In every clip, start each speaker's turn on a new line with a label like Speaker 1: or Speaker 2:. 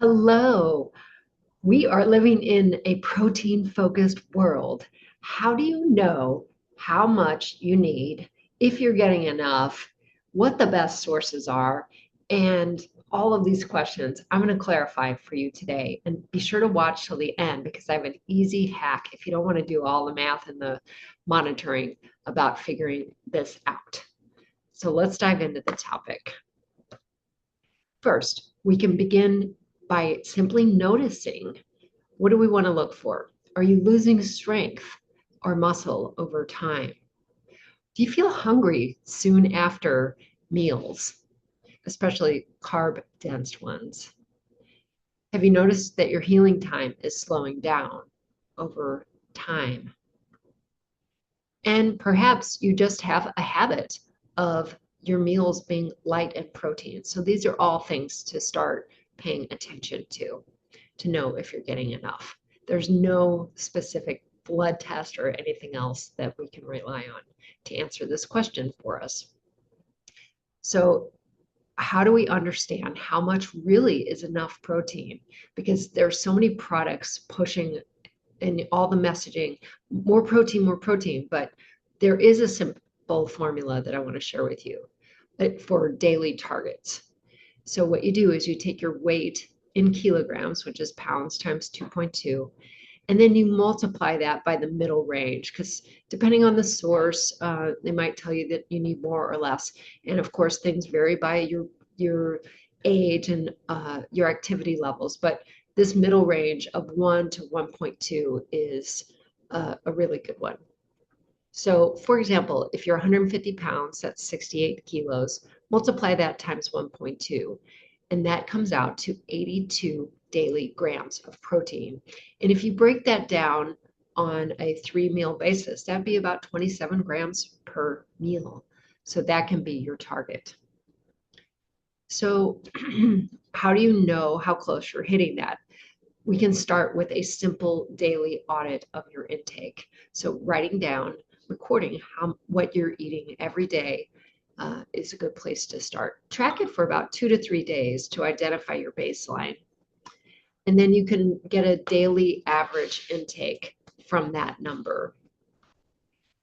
Speaker 1: Hello. We are living in a protein-focused world. How do you know how much you need, if you're getting enough, what the best sources are, and all of these questions I'm going to clarify for you today. And be sure to watch till the end because I have an easy hack if you don't want to do all the math and the monitoring about figuring this out. So let's dive into the topic. First, we can begin by simply noticing. What do we want to look for? Are you losing strength or muscle over time? Do you feel hungry soon after meals, especially carb dense ones? Have you noticed that your healing time is slowing down over time? And perhaps you just have a habit of your meals being light in protein. So these are all things to start paying attention to know if you're getting enough. There's no specific blood test or anything else that we can rely on to answer this question for us. So, how do we understand how much really is enough protein? Because there's so many products pushing in all the messaging, more protein, but there is a simple formula that I want to share with you for daily targets. So what you do is you take your weight in kilograms, which is pounds times 2.2, and then you multiply that by the middle range because depending on the source, they might tell you that you need more or less. And of course, things vary by your age and your activity levels. But this middle range of 1 to 1.2 is a really good one. So, for example, if you're 150 pounds, that's 68 kilos, multiply that times 1.2, and that comes out to 82 daily grams of protein. And if you break that down on a 3 meal basis, that'd be about 27 grams per meal. So that can be your target. So, how do you know how close you're hitting that? We can start with a simple daily audit of your intake. So, writing down, recording what you're eating every day is a good place to start. Track it for about 2 to 3 days to identify your baseline. And then you can get a daily average intake from that number.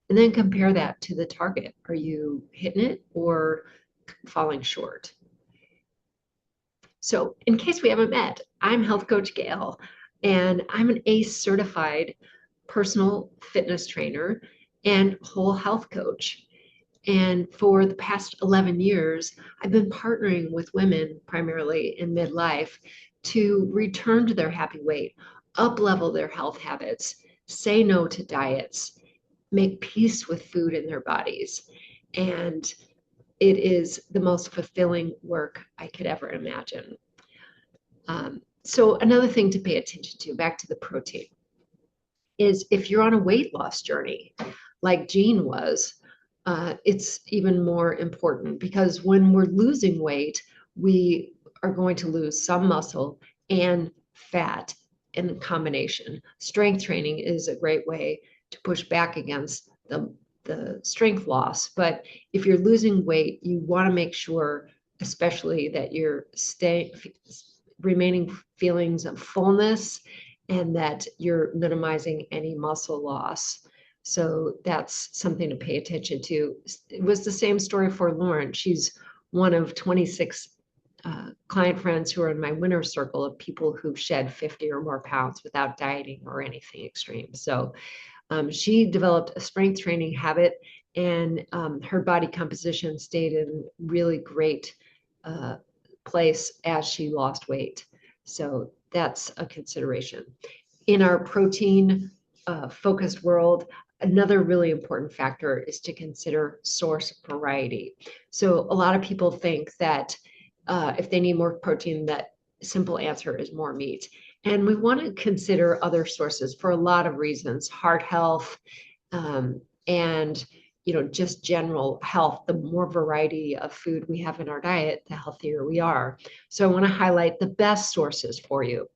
Speaker 1: And then compare that to the target. Are you hitting it or falling short? So, in case we haven't met, I'm health coach Gayle, and I'm an ACE certified personal fitness trainer and whole health coach. And for the past 11 years, I've been partnering with women, primarily in midlife, to return to their happy weight, up level their health habits, say no to diets, make peace with food in their bodies. And it is the most fulfilling work I could ever imagine. So another thing to pay attention to, back to the protein, is if you're on a weight loss journey, like Jean was, it's even more important because when we're losing weight, we are going to lose some muscle and fat in combination. Strength training is a great way to push back against the strength loss. But if you're losing weight, you want to make sure, especially that you're remaining feelings of fullness and that you're minimizing any muscle loss. So that's something to pay attention to. It was the same story for Lauren. She's one of 26 client friends who are in my winner circle of people who've shed 50 or more pounds without dieting or anything extreme. So she developed a strength training habit, and her body composition stayed in really great place as she lost weight. So that's a consideration. In our protein focused world, another really important factor is to consider source variety. So a lot of people think that if they need more protein, that simple answer is more meat. And we want to consider other sources for a lot of reasons, heart health, and just general health. The more variety of food we have in our diet, the healthier we are. So I want to highlight the best sources for you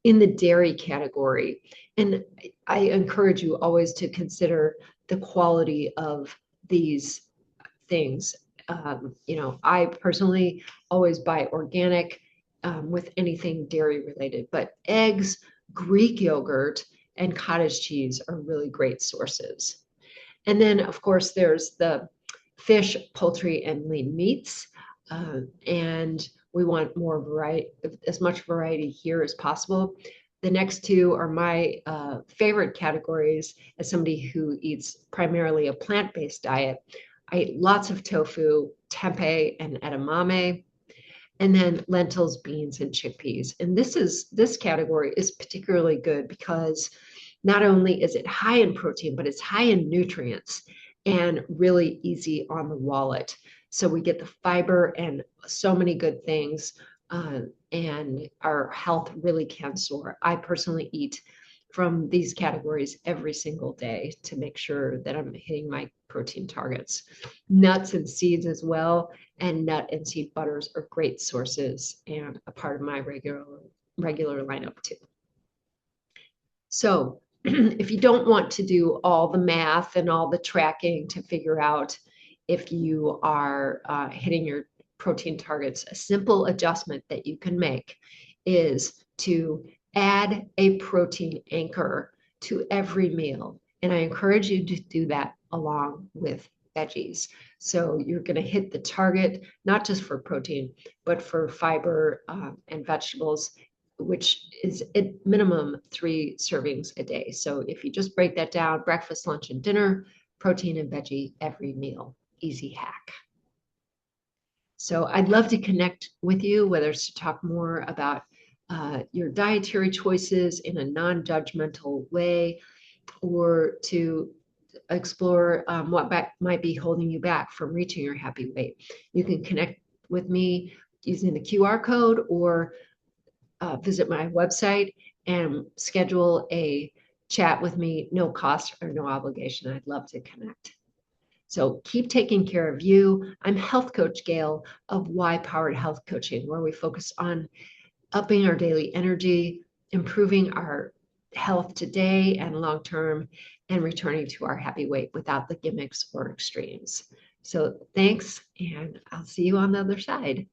Speaker 1: in the dairy category. And I encourage you always to consider the quality of these things. I personally always buy organic with anything dairy related, but eggs, Greek yogurt, and cottage cheese are really great sources. And then, of course, there's the fish, poultry, and lean meats. And we want more variety, as much variety here as possible. The next two are my favorite categories as somebody who eats primarily a plant-based diet. I eat lots of tofu, tempeh, and edamame, and then lentils, beans, and chickpeas. And this category is particularly good because not only is it high in protein, but it's high in nutrients and really easy on the wallet. So we get the fiber and so many good things, and our health really can soar. I personally eat from these categories every single day to make sure that I'm hitting my protein targets. Nuts and seeds as well, and nut and seed butters are great sources and a part of my regular lineup too. So if you don't want to do all the math and all the tracking to figure out if you are hitting your protein targets, a simple adjustment that you can make is to add a protein anchor to every meal. And I encourage you to do that along with veggies. So you're going to hit the target, not just for protein, but for fiber and vegetables, which is at minimum 3 servings a day. So if you just break that down, breakfast, lunch, and dinner, protein and veggie every meal. Easy hack. So I'd love to connect with you, whether it's to talk more about your dietary choices in a non-judgmental way, or to explore what might be holding you back from reaching your happy weight. You can connect with me using the QR code, or visit my website and schedule a chat with me, no cost or no obligation. I'd love to connect. So keep taking care of you. I'm Health Coach Gayle of Y Powered Health Coaching, where we focus on upping our daily energy, improving our health today and long term, and returning to our happy weight without the gimmicks or extremes. So thanks, and I'll see you on the other side.